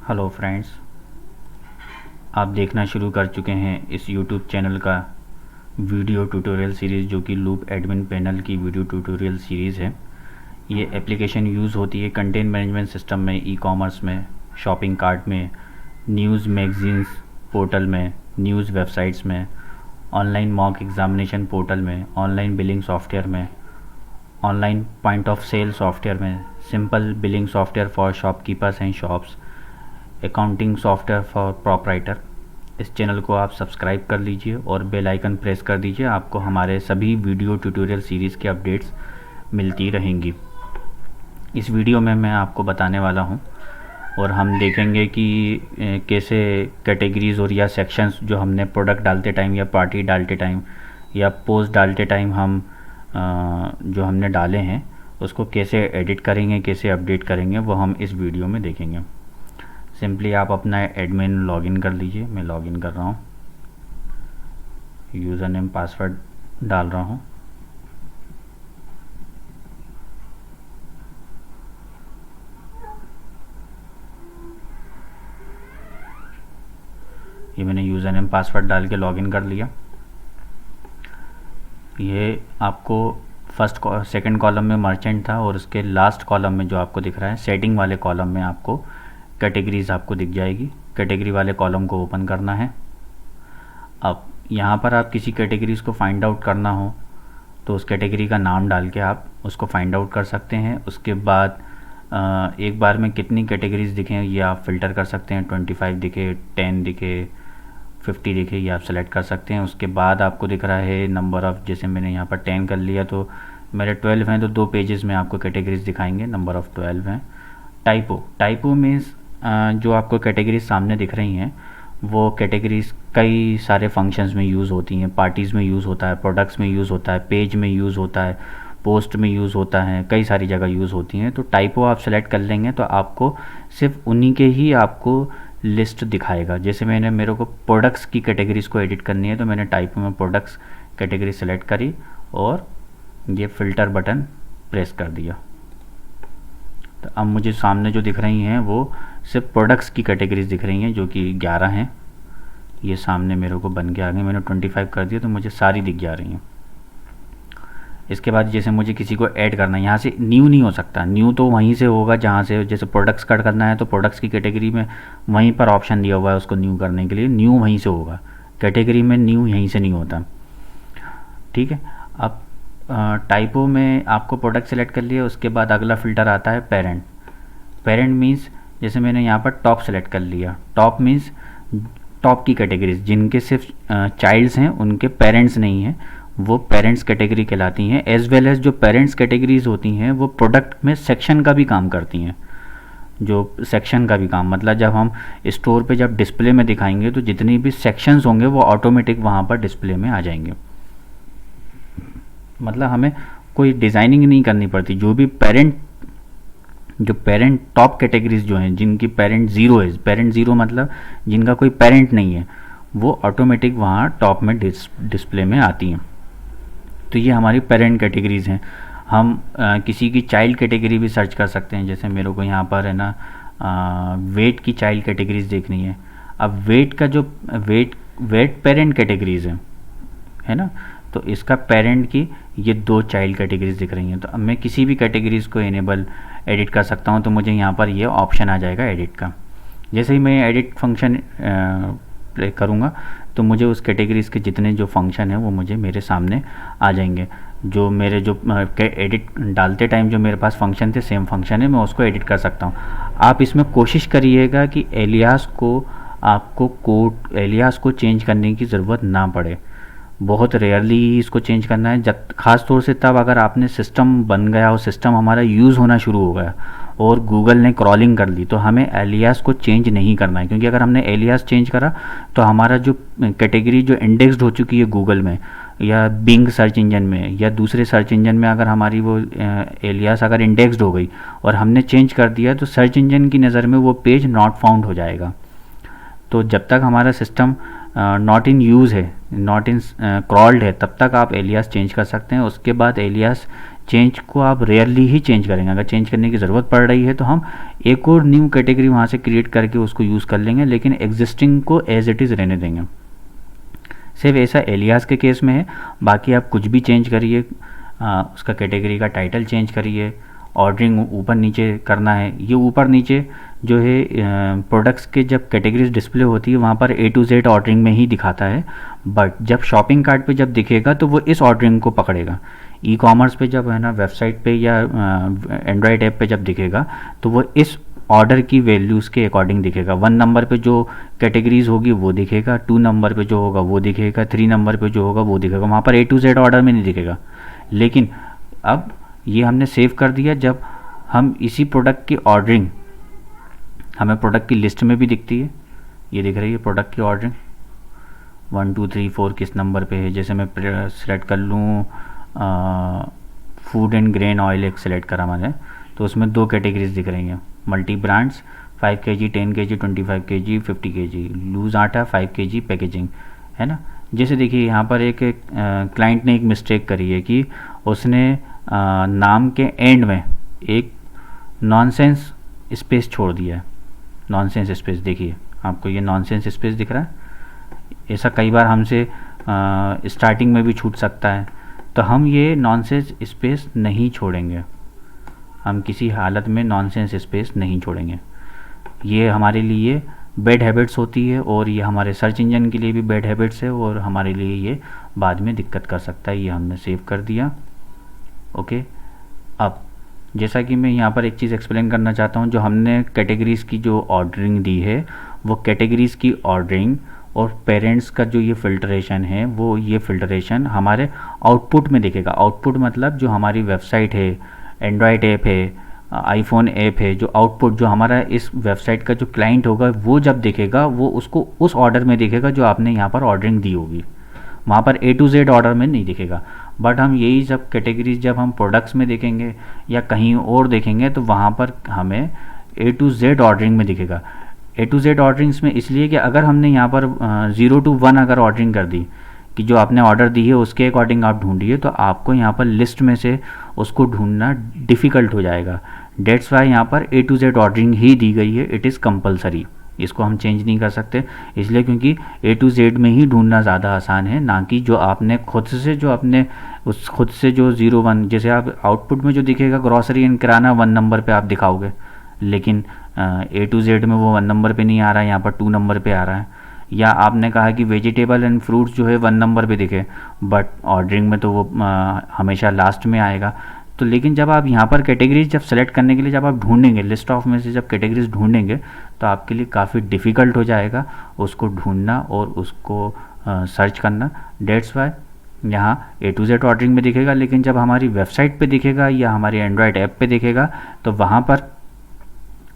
Hello friends, आप देखना शुरू कर चुके हैं इस यूट्यूब चैनल का वीडियो ट्यूटोरियल सीरीज़ जो कि लूप एडमिन पैनल की वीडियो ट्यूटोरियल सीरीज़ है। ये एप्लीकेशन यूज़ होती है कंटेंट मैनेजमेंट सिस्टम में, ई कॉमर्स में, शॉपिंग कार्ट में, न्यूज़ मैगजीन्स पोर्टल में, न्यूज़ वेबसाइट्स में, ऑनलाइन मॉक एग्जामिनेशन पोर्टल में, ऑनलाइन बिलिंग सॉफ्टवेयर में, online point of sale software में, simple billing software for shopkeepers and shops, accounting software for proprietor. इस channel को आप subscribe कर लीजिए और बेल आइकन प्रेस कर दीजिए। आपको हमारे सभी वीडियो ट्यूटोरियल सीरीज़ के अपडेट्स मिलती रहेंगी। इस वीडियो में मैं आपको बताने वाला हूं और हम देखेंगे कि कैसे कैटेगरीज़ और या सेक्शंस जो हमने प्रोडक्ट डालते टाइम या पार्टी डालते टाइम या पोस्ट डालते टाइम हम जो हमने डाले हैं उसको कैसे एडिट करेंगे, कैसे अपडेट करेंगे, वो हम इस वीडियो में देखेंगे। सिंपली आप अपना एडमिन लॉगिन कर लीजिए। मैं लॉगिन कर रहा हूँ, यूज़र नेम पासवर्ड डाल रहा हूँ। ये मैंने यूज़र नेम पासवर्ड डाल के लॉगिन कर लिया। ये आपको फर्स्ट सेकंड कॉलम में मर्चेंट था और उसके लास्ट कॉलम में जो आपको दिख रहा है सेटिंग वाले कॉलम में आपको कैटेगरीज़ आपको दिख जाएगी। कैटेगरी वाले कॉलम को ओपन करना है। अब यहाँ पर आप किसी कैटेगरीज़ को फाइंड आउट करना हो तो उस कैटेगरी का नाम डाल के आप उसको फाइंड आउट कर सकते हैं। उसके बाद एक बार में कितनी कैटेगरीज़ दिखें ये आप फ़िल्टर कर सकते हैं। 25 दिखे, 10 दिखे, 50 दिखे, ये आप सेलेक्ट कर सकते हैं। उसके बाद आपको दिख रहा है नंबर ऑफ़, जैसे मैंने यहाँ पर 10 कर लिया तो मेरे 12 हैं तो 2 पेजेस में आपको कैटेगरीज़ दिखाएंगे। नंबर ऑफ़ 12 हैं। टाइपो मीन्स जो आपको कैटेगरीज सामने दिख रही हैं वो कैटेगरीज कई सारे फंक्शंस में यूज़ होती हैं। पार्टीज़ में यूज़ होता है, प्रोडक्ट्स में यूज़ होता है, पेज में यूज़ होता है, पोस्ट में यूज़ होता है, कई सारी जगह यूज़ होती हैं। तो टाइपो आप सेलेक्ट कर लेंगे तो आपको सिर्फ उन्हीं के ही आपको लिस्ट दिखाएगा। जैसे मेरे को प्रोडक्ट्स की कैटेगरीज़ को एडिट करनी है तो मैंने टाइपो में प्रोडक्ट्स कैटेगरी सेलेक्ट करी और ये फ़िल्टर बटन प्रेस कर दिया। तो अब मुझे सामने जो दिख रही हैं वो सिर्फ प्रोडक्ट्स की कैटेगरीज दिख रही हैं जो कि 11 हैं। ये सामने मेरे को बन के आ गई। मैंने 25 कर दिया तो मुझे सारी दिख जा रही हैं। इसके बाद जैसे मुझे किसी को ऐड करना है, यहाँ से न्यू नहीं हो सकता। न्यू तो वहीं से होगा जहाँ से, जैसे प्रोडक्ट्स कट करना है तो प्रोडक्ट्स की कैटेगरी में वहीं पर ऑप्शन दिया हुआ है उसको न्यू करने के लिए, न्यू वहीं से होगा। कैटेगरी में न्यू यहीं से नहीं होता। ठीक है। अब टाइपो में आपको प्रोडक्ट सेलेक्ट कर लिया। उसके बाद अगला फ़िल्टर आता है पेरेंट। पेरेंट मीन्स जैसे मैंने यहाँ पर टॉप सेलेक्ट कर लिया। टॉप मीन्स टॉप की कैटेगरीज जिनके सिर्फ चाइल्ड्स हैं, उनके पेरेंट्स नहीं हैं, वो पेरेंट्स कैटेगरी कहलाती हैं। एज वेल एज जो पेरेंट्स कैटेगरीज होती हैं वो प्रोडक्ट में सेक्शन का भी काम करती हैं। जो सेक्शन का भी काम मतलब जब हम स्टोर पे जब डिस्प्ले में दिखाएंगे तो जितनी भी सेक्शंस होंगे वो ऑटोमेटिक वहाँ पर डिस्प्ले में आ जाएंगे। मतलब हमें कोई डिज़ाइनिंग नहीं करनी पड़ती। जो पेरेंट टॉप कैटेगरीज जो हैं जिनकी पेरेंट ज़ीरो है, पेरेंट ज़ीरो मतलब जिनका कोई पेरेंट नहीं है, वो ऑटोमेटिक वहाँ टॉप में डिस्प्ले में आती हैं। तो ये हमारी पेरेंट कैटेगरीज हैं। हम किसी की चाइल्ड कैटेगरी भी सर्च कर सकते हैं। जैसे मेरे को यहाँ पर है ना वेट की चाइल्ड कैटेगरीज देखनी है। अब वेट का जो वेट पेरेंट कैटेगरीज है ना, तो इसका पेरेंट की ये 2 चाइल्ड कैटेगरीज दिख रही हैं। तो अब मैं किसी भी कैटेगरीज को इनेबल एडिट कर सकता हूं। तो मुझे यहाँ पर ये ऑप्शन आ जाएगा एडिट का। जैसे ही मैं एडिट फंक्शन प्ले करूँगा तो मुझे उस कैटेगरीज के जितने जो फंक्शन हैं वो मुझे मेरे सामने आ जाएंगे। जो मेरे जो एडिट डालते टाइम जो मेरे पास फंक्शन थे सेम फंक्शन है, मैं उसको एडिट कर सकता हूँ। आप इसमें कोशिश करिएगा कि एलियास को आपको कोड एलियास को चेंज करने की ज़रूरत ना पड़े। बहुत रेयरली इसको चेंज करना है, जब ख़ास तौर से तब अगर आपने सिस्टम बन गया और सिस्टम हमारा यूज़ होना शुरू हो गया और गूगल ने क्रॉलिंग कर ली तो हमें एलियास को चेंज नहीं करना है। क्योंकि अगर हमने एलियास चेंज करा तो हमारा जो कैटेगरी जो इंडेक्स्ड हो चुकी है गूगल में या बिंग सर्च इंजन में या दूसरे सर्च इंजन में, अगर हमारी वो एलियास अगर इंडेक्स्ड हो गई और हमने चेंज कर दिया तो सर्च इंजन की नज़र में वो पेज नॉट फाउंड हो जाएगा। तो जब तक हमारा सिस्टम नॉट इन यूज़ है, नॉट इन क्रॉल्ड है, तब तक आप एलियास चेंज कर सकते हैं। उसके बाद एलियास चेंज को आप रेयरली ही चेंज करेंगे। अगर चेंज करने की ज़रूरत पड़ रही है तो हम एक और न्यू कैटेगरी वहाँ से क्रिएट करके उसको यूज़ कर लेंगे, लेकिन एग्जिस्टिंग को एज इट इज़ रहने देंगे। सिर्फ ऐसा एलियास के केस में है, बाकी आप कुछ भी चेंज करिए, उसका कैटेगरी का टाइटल चेंज करिए, ऑर्डरिंग ऊपर नीचे करना है। ये ऊपर नीचे जो है प्रोडक्ट्स के जब कैटेगरीज डिस्प्ले होती है वहाँ पर A to Z ऑर्डरिंग में ही दिखाता है, बट जब शॉपिंग कार्ट पे जब दिखेगा तो वो इस ऑर्डरिंग को पकड़ेगा। ई कॉमर्स पे जब है ना, वेबसाइट पे या एंड्रॉयड ऐप पे जब दिखेगा तो वो इस ऑर्डर की वैल्यूज़ के अकॉर्डिंग दिखेगा। 1 नंबर पे जो कैटेगरीज होगी वो दिखेगा, 2 नंबर पे जो होगा वो दिखेगा, 3 नंबर पे जो होगा वो दिखेगा। वहाँ पर A to Z ऑर्डर में नहीं दिखेगा। लेकिन अब ये हमने सेव कर दिया। जब हम इसी प्रोडक्ट की ऑर्डरिंग हमें प्रोडक्ट की लिस्ट में भी दिखती है, ये दिख रही है प्रोडक्ट की ऑर्डरिंग 1 2 3 4 किस नंबर पे है। जैसे मैं सेलेक्ट कर लूँ फूड एंड ग्रेन ऑयल, एक सेलेक्ट करा मैंने, तो उसमें 2 कैटेगरीज दिख रही हैं, multi brands 5 kg 10 kg 25 kg 50 kg, loose आटा 5 kg पैकेजिंग, है ना। जैसे देखिए यहाँ पर एक क्लाइंट ने एक मिस्टेक करी है कि उसने नाम के एंड में एक नॉनसेंस स्पेस छोड़ दिया है। नॉनसेंस स्पेस देखिए, आपको ये नॉनसेंस स्पेस दिख रहा है। ऐसा कई बार हमसे स्टार्टिंग में भी छूट सकता है, तो हम ये नॉनसेंस स्पेस नहीं छोड़ेंगे। हम किसी हालत में नॉनसेंस स्पेस नहीं छोड़ेंगे। ये हमारे लिए बैड हैबिट्स होती है, और ये हमारे सर्च इंजन के लिए भी बैड हैबिट्स है, और हमारे लिए ये बाद में दिक्कत कर सकता है। ये हमने सेव कर दिया। ओके, अब जैसा कि मैं यहाँ पर एक चीज़ एक्सप्लेन करना चाहता हूँ, जो हमने कैटेगरीज़ की जो ऑर्डरिंग दी है, वो कैटेगरीज़ की ऑर्डरिंग और पेरेंट्स का जो ये फ़िल्टरेशन है, वो ये फ़िल्टरेशन हमारे आउटपुट में दिखेगा। आउटपुट मतलब जो हमारी वेबसाइट है, एंड्रॉयड ऐप है, आईफोन ऐप है, जो आउटपुट जो हमारा इस वेबसाइट का जो क्लाइंट होगा वो जब दिखेगा, वो उसको उस ऑर्डर में दिखेगा जो आपने यहाँ पर ऑर्डरिंग दी होगी। वहाँ पर A to Z ऑर्डर में नहीं दिखेगा। बट हम यही सब कैटेगरीज जब हम प्रोडक्ट्स में देखेंगे या कहीं और देखेंगे तो वहाँ पर हमें A to Z ऑर्डरिंग में दिखेगा। A to Z ऑर्डरिंग्स में इसलिए कि अगर हमने यहाँ पर 0 to 1 अगर ऑर्डरिंग कर दी कि जो आपने ऑर्डर दी है उसके अकॉर्डिंग आप ढूंढिए, तो आपको यहाँ पर लिस्ट में से उसको ढूंढना डिफ़िकल्ट हो जाएगा। डेट्स वाई यहाँ पर A to Z ऑर्डरिंग ही दी गई है, इट इज़ कंपलसरी। इसको हम चेंज नहीं कर सकते, इसलिए क्योंकि A to Z में ही ढूंढना ज़्यादा आसान है, ना कि जो आपने खुद से जो 0 1, जैसे आप आउटपुट में जो दिखेगा ग्रॉसरी एंड किराना 1 नंबर पे आप दिखाओगे, लेकिन A to Z में वो 1 नंबर पे नहीं आ रहा है, यहाँ पर 2 नंबर पे आ रहा है। या आपने कहा कि वेजिटेबल एंड फ्रूट्स जो है 1 नंबर पे दिखे, बट ऑर्डरिंग में तो वो हमेशा लास्ट में आएगा। तो लेकिन जब आप यहाँ पर कैटेगरीज जब सेलेक्ट करने के लिए जब आप ढूंढेंगे, लिस्ट ऑफ में से जब कैटेगरीज ढूंढेंगे, तो आपके लिए काफ़ी डिफ़िकल्ट हो जाएगा उसको ढूंढना और उसको सर्च करना। डेट्स वाई यहाँ A to Z ऑर्डरिंग में दिखेगा, लेकिन जब हमारी वेबसाइट पे दिखेगा या हमारी एंड्रॉयड ऐप पे दिखेगा तो वहाँ पर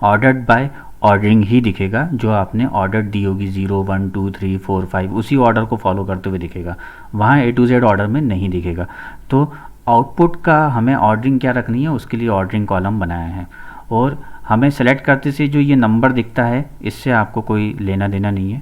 ऑर्डर्ड बाय ऑर्डरिंग ही दिखेगा। जो आपने ऑर्डर दी होगी 0 1 2 3 4 5 उसी ऑर्डर को फॉलो करते हुए दिखेगा, वहाँ A to Z ऑर्डर में नहीं दिखेगा। तो आउटपुट का हमें ऑर्डरिंग क्या रखनी है, उसके लिए ऑर्डरिंग कॉलम बनाया है। और हमें सेलेक्ट करते से जो ये नंबर दिखता है, इससे आपको कोई लेना देना नहीं है,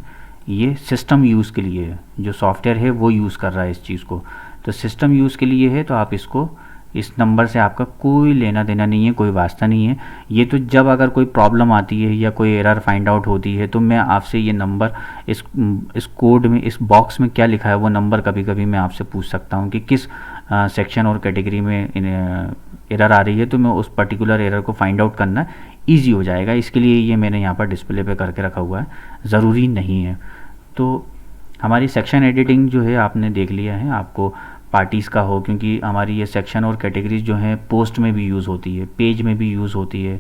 ये सिस्टम यूज़ के लिए है। जो सॉफ्टवेयर है वो यूज़ कर रहा है इस चीज़ को, तो सिस्टम यूज़ के लिए है, तो आप इसको इस नंबर से आपका कोई लेना देना नहीं है, कोई वास्ता नहीं है। ये तो जब अगर कोई प्रॉब्लम आती है या कोई एरर फाइंड आउट होती है तो मैं आपसे ये नंबर इस कोड में, इस बॉक्स में क्या लिखा है वो नंबर कभी कभी मैं आपसे पूछ सकता हूँ कि किस सेक्शन और कैटेगरी में एरर आ रही है, तो मैं उस पर्टिकुलर एरर को फाइंड आउट करना ईजी हो जाएगा। इसके लिए ये मैंने यहाँ पर डिस्प्ले पे करके रखा हुआ है, ज़रूरी नहीं है। तो हमारी सेक्शन एडिटिंग जो है आपने देख लिया है, आपको पार्टीज़ का हो, क्योंकि हमारी ये सेक्शन और कैटेगरीज जो हैं पोस्ट में भी यूज़ होती है, पेज में भी यूज़ होती है,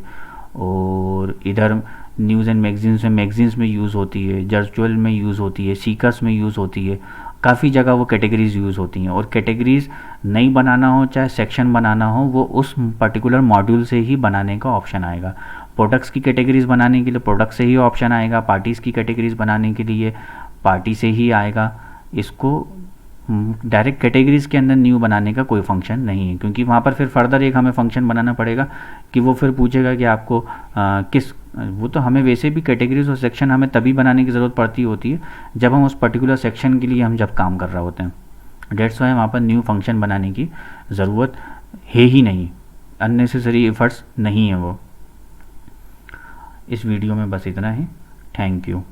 और इधर न्यूज़ एंड मैगजीन्स में यूज़ होती है, जर्चुअल में यूज़ होती है, सीकर्स में यूज़ होती है, काफ़ी जगह वो कैटेगरीज यूज़ होती हैं। और कैटेगरीज नहीं बनाना हो चाहे सेक्शन बनाना हो, वो उस पर्टिकुलर मॉड्यूल से ही बनाने का ऑप्शन आएगा। प्रोडक्ट्स की कैटेगरीज बनाने के लिए प्रोडक्ट से ही ऑप्शन आएगा, पार्टीज़ की कैटेगरीज बनाने के लिए पार्टी से ही आएगा। इसको डायरेक्ट कैटेगरीज़ के अंदर न्यू बनाने का कोई फंक्शन नहीं है, क्योंकि वहाँ पर फिर फर्दर एक हमें फंक्शन बनाना पड़ेगा कि वो फिर पूछेगा कि आपको वो तो हमें वैसे भी कैटेगरीज और सेक्शन हमें तभी बनाने की ज़रूरत पड़ती होती है जब हम उस पर्टिकुलर सेक्शन के लिए हम जब काम कर रहे होते हैं। डेट्स वाई वहाँ पर न्यू फंक्शन बनाने की ज़रूरत है ही नहीं, अननेसेसरी एफर्ट्स नहीं है वो। इस वीडियो में बस इतना ही। Thank you.